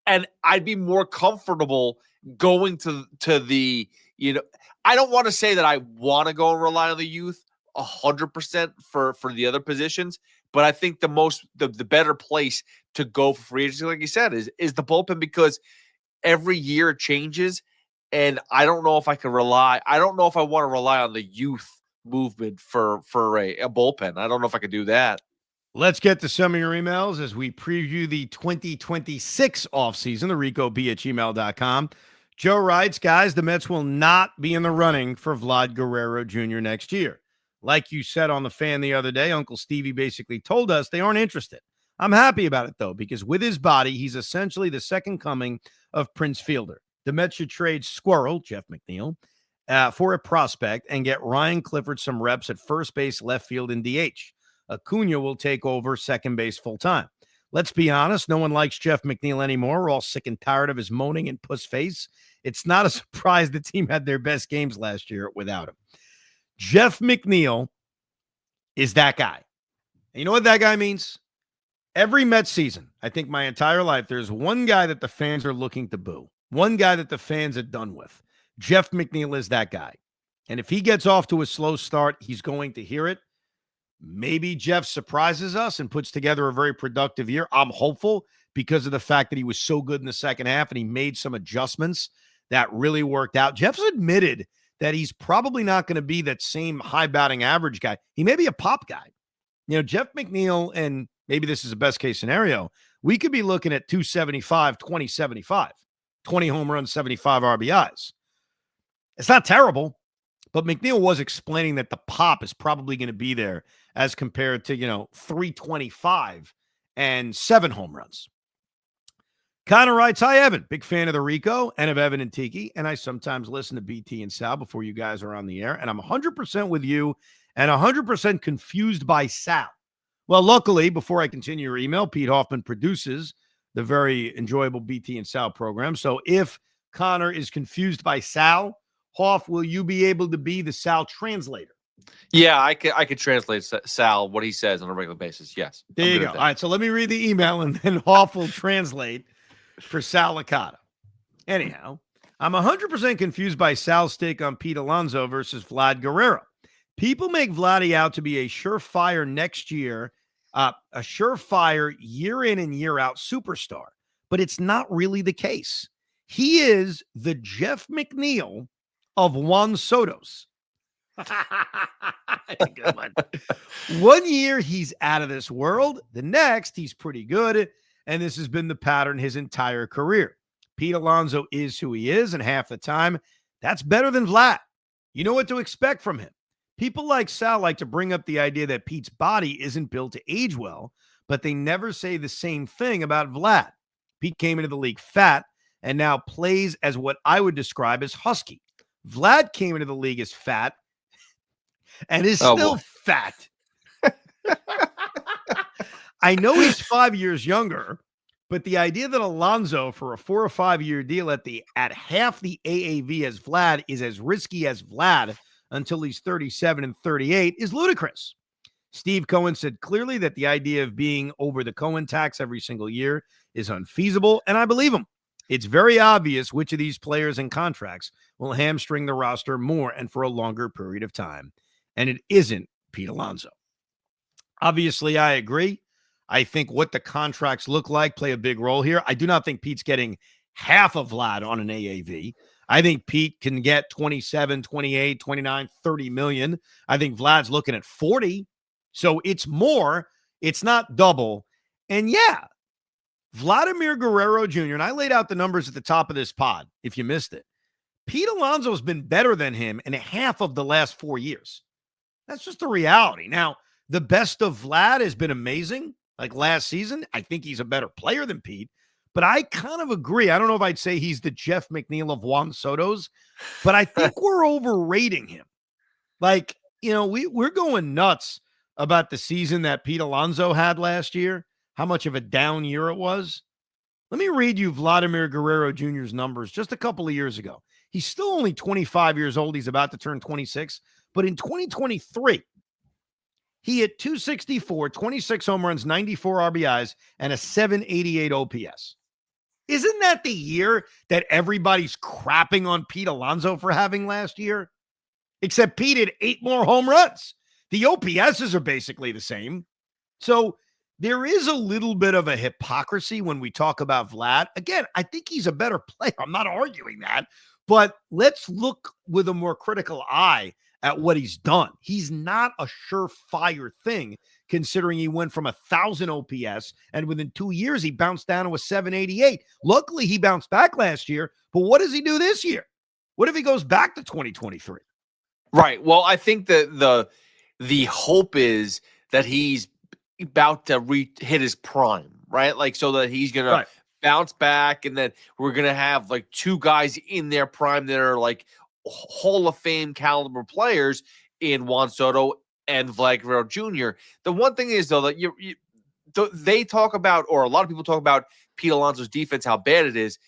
and I'd be more comfortable going to the, I don't want to say that I want to go and rely on the youth 100% for the other positions, but I think the better place to go for free agency, like you said, is the bullpen, because every year it changes, and I don't know if I want to rely on the youth movement for a bullpen. I don't know if I could do that. Let's get to some of your emails as we preview the 2026 offseason, the ricob@gmail.com. Joe writes, guys, the Mets will not be in the running for Vlad Guerrero Jr. next year. Like you said on the Fan the other day, Uncle Stevie basically told us they aren't interested. I'm happy about it, though, because with his body, he's essentially the second coming of Prince Fielder. The Mets should trade Squirrel, Jeff McNeil, for a prospect and get Ryan Clifford some reps at first base, left field, and DH. Acuna will take over second base full-time. Let's be honest, no one likes Jeff McNeil anymore. We're all sick and tired of his moaning and puss face. It's not a surprise the team had their best games last year without him. Jeff McNeil is that guy. And you know what that guy means? Every Mets season, I think my entire life, there's one guy that the fans are looking to boo. One guy that the fans are done with. Jeff McNeil is that guy. And if he gets off to a slow start, he's going to hear it. Maybe Jeff surprises us and puts together a very productive year. I'm hopeful because of the fact that he was so good in the second half and he made some adjustments that really worked out. Jeff's admitted that he's probably not going to be that same high batting average guy. He may be a pop guy. Jeff McNeil, and maybe this is a best case scenario, we could be looking at 275, 2075, 20 home runs, 75 RBIs. It's not terrible, but McNeil was explaining that the pop is probably going to be there as compared to, 325 and 7 home runs. Connor writes, hi, Evan. Big fan of the Rico and of Evan and Tiki, and I sometimes listen to BT and Sal before you guys are on the air, and I'm 100% with you and 100% confused by Sal. Well, luckily, before I continue your email, Pete Hoffman produces the very enjoyable BT and Sal program. So if Connor is confused by Sal, Hoff, will you be able to be the Sal translator? Yeah, I could translate Sal, what he says on a regular basis. Yes. There you go. All right, so let me read the email, and then Hoff will translate for Sal Licata. Anyhow, I'm 100% confused by Sal's take on Pete Alonso versus Vlad Guerrero. People make Vladdy out to be a surefire next year, a surefire year in and year out superstar, but it's not really the case. He is the Jeff McNeil of Juan Soto's. Good one. 1 year, he's out of this world. The next, he's pretty good. And this has been the pattern his entire career. Pete Alonso is who he is, and half the time, that's better than Vlad. You know what to expect from him. People like Sal like to bring up the idea that Pete's body isn't built to age well, but they never say the same thing about Vlad. Pete came into the league fat and now plays as what I would describe as husky. Vlad came into the league as fat and is still fat. I know he's 5 years younger, but the idea that Alonso for a 4 or 5 year deal at half the AAV as Vlad is as risky as Vlad until he's 37 and 38 is ludicrous. Steve Cohen said clearly that the idea of being over the Cohen tax every single year is unfeasible, and I believe him. It's very obvious which of these players and contracts will hamstring the roster more and for a longer period of time, and it isn't Pete Alonso. Obviously, I agree. I think what the contracts look like play a big role here. I do not think Pete's getting half of Vlad on an AAV. I think Pete can get 27, 28, 29, 30 million. I think Vlad's looking at 40. So it's more. It's not double. And yeah, Vladimir Guerrero Jr., and I laid out the numbers at the top of this pod, if you missed it. Pete Alonso has been better than him in half of the last 4 years. That's just the reality. Now, the best of Vlad has been amazing. Like last season, I think he's a better player than Pete. But I kind of agree. I don't know if I'd say he's the Jeff McNeil of Juan Soto's, but I think we're overrating him. Like, we're going nuts about the season that Pete Alonso had last year, how much of a down year it was. Let me read you Vladimir Guerrero Jr.'s numbers just a couple of years ago. He's still only 25 years old. He's about to turn 26. But in 2023, he hit 264, 26 home runs, 94 RBIs, and a 788 OPS. Isn't that the year that everybody's crapping on Pete Alonso for having last year? Except Pete had 8 more home runs. The OPSs are basically the same. So there is a little bit of a hypocrisy when we talk about Vlad. Again, I think he's a better player. I'm not arguing that. But let's look with a more critical eye at what he's done. He's not a surefire thing, considering he went from 1,000 OPS, and within 2 years, he bounced down to a 788. Luckily, he bounced back last year, but what does he do this year? What if he goes back to 2023? Right. Well, I think that the hope is that he's about to hit his prime, right? Like, so that he's going to bounce back, and then we're going to have like 2 guys in their prime that are like Hall of Fame caliber players in Juan Soto and Vladimir Guerrero Jr. The one thing is, though, that they talk about, or a lot of people talk about Pete Alonso's defense, how bad it is.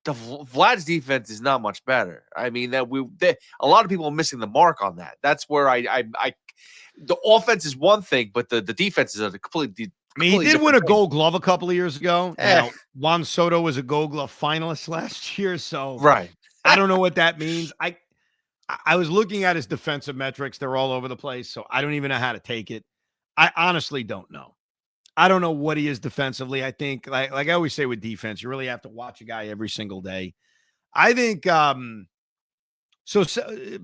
Vlad's defense is not much better. I mean, a lot of people are missing the mark on that. That's where the offense is one thing, but the defense is a completely. I mean, he did win a Gold Glove a couple of years ago. Now, Juan Soto was a Gold Glove finalist last year, so right. I don't know what that means. I was looking at his defensive metrics. They're all over the place, so I don't even know how to take it. I honestly don't know. I don't know what he is defensively. I think, like I always say with defense, you really have to watch a guy every single day. I think, so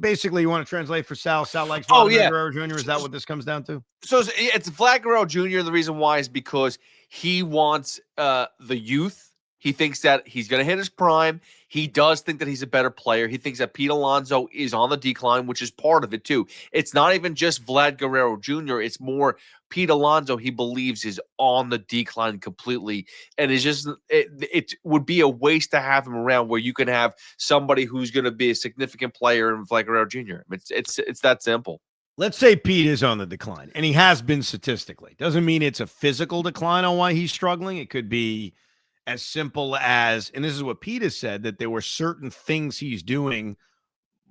basically you want to translate for Sal. Sal likes Vladimir Guerrero Jr. Is that what this comes down to? So it's Vlad Guerrero Jr. The reason why is because he wants the youth. He thinks that he's going to hit his prime. He does think that he's a better player. He thinks that Pete Alonso is on the decline, which is part of it too. It's not even just Vlad Guerrero Jr. It's more Pete Alonso, he believes, is on the decline completely. And it's just, it would be a waste to have him around where you can have somebody who's going to be a significant player in Vlad Guerrero Jr. It's that simple. Let's say Pete is on the decline, and he has been statistically. Doesn't mean it's a physical decline on why he's struggling. It could be as simple as, and this is what Pete has said, that there were certain things he's doing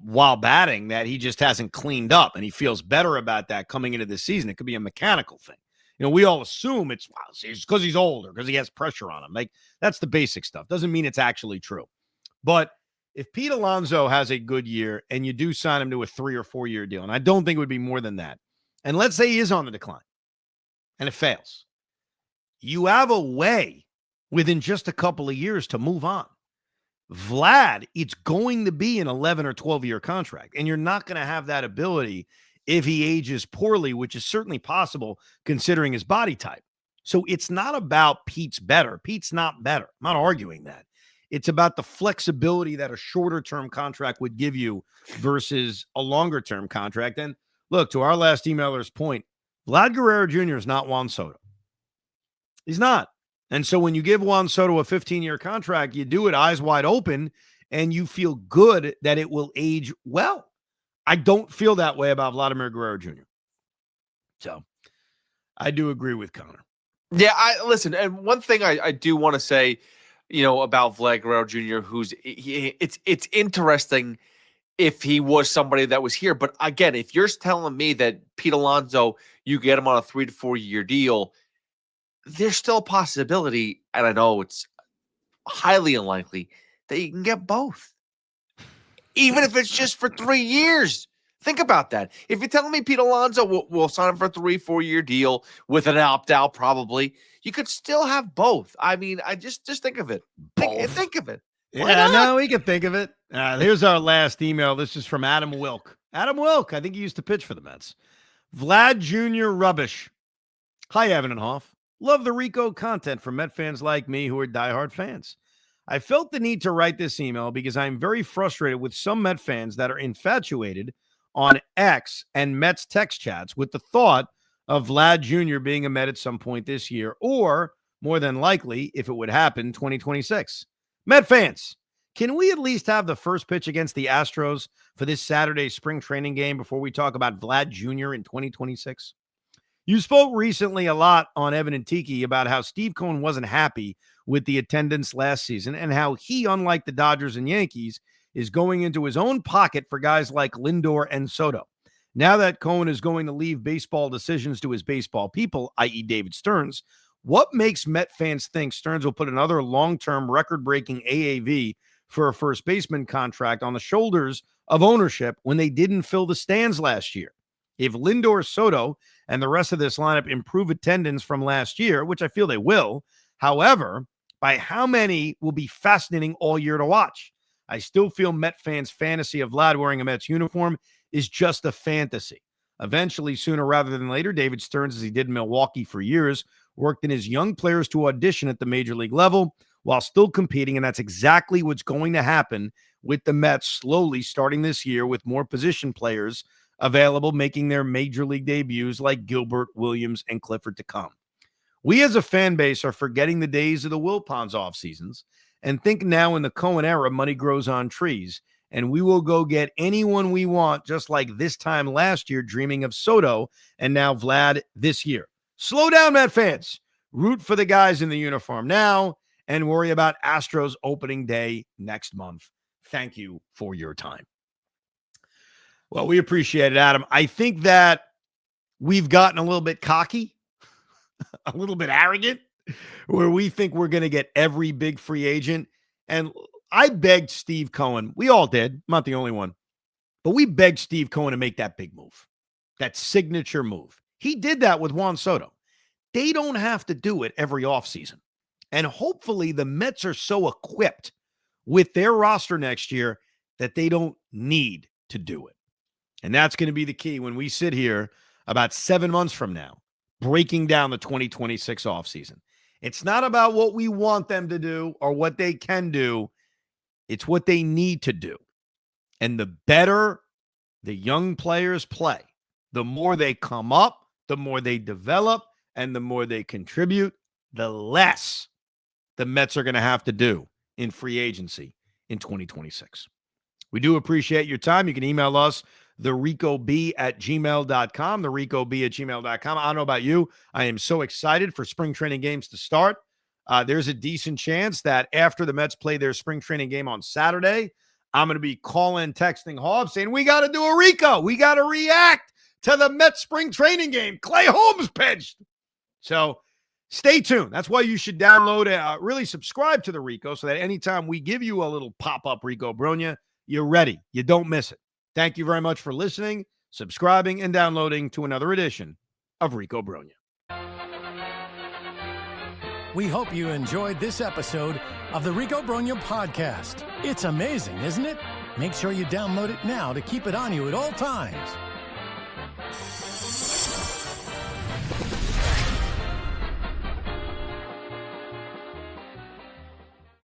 while batting that he just hasn't cleaned up, and he feels better about that coming into the season. It could be a mechanical thing. We all assume it's because he's older, because he has pressure on him. Like, that's the basic stuff. Doesn't mean it's actually true. But if Pete Alonso has a good year and you do sign him to a 3 or 4 year deal, and I don't think it would be more than that, and let's say he is on the decline and it fails, you have a way within just a couple of years to move on. Vlad, it's going to be an 11 or 12 year contract, and you're not going to have that ability if he ages poorly, which is certainly possible considering his body type. So it's not about Pete's better. Pete's not better. I'm not arguing that. It's about the flexibility that a shorter term contract would give you versus a longer term contract. And look, to our last emailer's point, Vlad Guerrero Jr. is not Juan Soto. He's not. And so when you give Juan Soto a 15-year contract, you do it eyes wide open, and you feel good that it will age well. I don't feel that way about Vladimir Guerrero Jr. So I do agree with Connor. Yeah, listen, and one thing I do want to say, about Vlad Guerrero Jr., it's interesting if he was somebody that was here. But again, if you're telling me that Pete Alonso, you get him on a 3 to 4 year deal, there's still a possibility, and I know it's highly unlikely, that you can get both. Even if it's just for 3 years. Think about that. If you're telling me Pete Alonso will sign him for a 3-4 year deal with an opt-out probably, you could still have both. I mean, I just think of it. Think of it. Yeah, no, we can think of it. Here's our last email. This is from Adam Wilk. Adam Wilk, I think he used to pitch for the Mets. Vlad Jr. rubbish. Hi, Evan and Hoff. Love the Rico content from Met fans like me who are diehard fans. I felt the need to write this email because I'm very frustrated with some Met fans that are infatuated on X and Mets text chats with the thought of Vlad Jr. being a Met at some point this year, or more than likely, if it would happen, 2026. Met fans, can we at least have the first pitch against the Astros for this Saturday's spring training game before we talk about Vlad Jr. in 2026? You spoke recently a lot on Evan and Tiki about how Steve Cohen wasn't happy with the attendance last season and how he, unlike the Dodgers and Yankees, is going into his own pocket for guys like Lindor and Soto. Now that Cohen is going to leave baseball decisions to his baseball people, i.e. David Stearns, what makes Met fans think Stearns will put another long-term record-breaking AAV for a first baseman contract on the shoulders of ownership when they didn't fill the stands last year? If Lindor, Soto, and the rest of this lineup improve attendance from last year, which I feel they will, however, by how many will be fascinating all year to watch? I still feel Met fans' fantasy of Vlad wearing a Mets uniform is just a fantasy. Eventually, sooner rather than later, David Stearns, as he did in Milwaukee for years, worked in his young players to audition at the major league level while still competing, and that's exactly what's going to happen with the Mets slowly starting this year with more position players available making their major league debuts like Gilbert, Williams, and Clifford to come. We as a fan base are forgetting the days of the Wilpons off seasons and think now in the Cohen era, money grows on trees, and we will go get anyone we want, just like this time last year, dreaming of Soto, and now Vlad this year. Slow down, Met fans. Root for the guys in the uniform now and worry about Astros opening day next month. Thank you for your time. Well, we appreciate it, Adam. I think that we've gotten a little bit cocky, a little bit arrogant, where we think we're going to get every big free agent. And I begged Steve Cohen. We all did. I'm not the only one. But we begged Steve Cohen to make that big move, that signature move. He did that with Juan Soto. They don't have to do it every offseason. And hopefully the Mets are so equipped with their roster next year that they don't need to do it. And that's going to be the key when we sit here about 7 months from now, breaking down the 2026 offseason. It's not about what we want them to do or what they can do. It's what they need to do. And the better the young players play, the more they come up, the more they develop, and the more they contribute, the less the Mets are going to have to do in free agency in 2026. We do appreciate your time. You can email us, thericob@gmail.com, thericob@gmail.com. I don't know about you. I am so excited for spring training games to start. There's a decent chance that after the Mets play their spring training game on Saturday, I'm going to be calling, texting Hoff saying, we got to do a Rico. We got to react to the Mets spring training game. Clay Holmes pitched. So stay tuned. That's why you should download, really subscribe to the Rico so that anytime we give you a little pop-up Rico Brogna, you're ready. You don't miss it. Thank you very much for listening, subscribing, and downloading to another edition of Rico Brogna. We hope you enjoyed this episode of the Rico Brogna podcast. It's amazing, isn't it? Make sure you download it now to keep it on you at all times.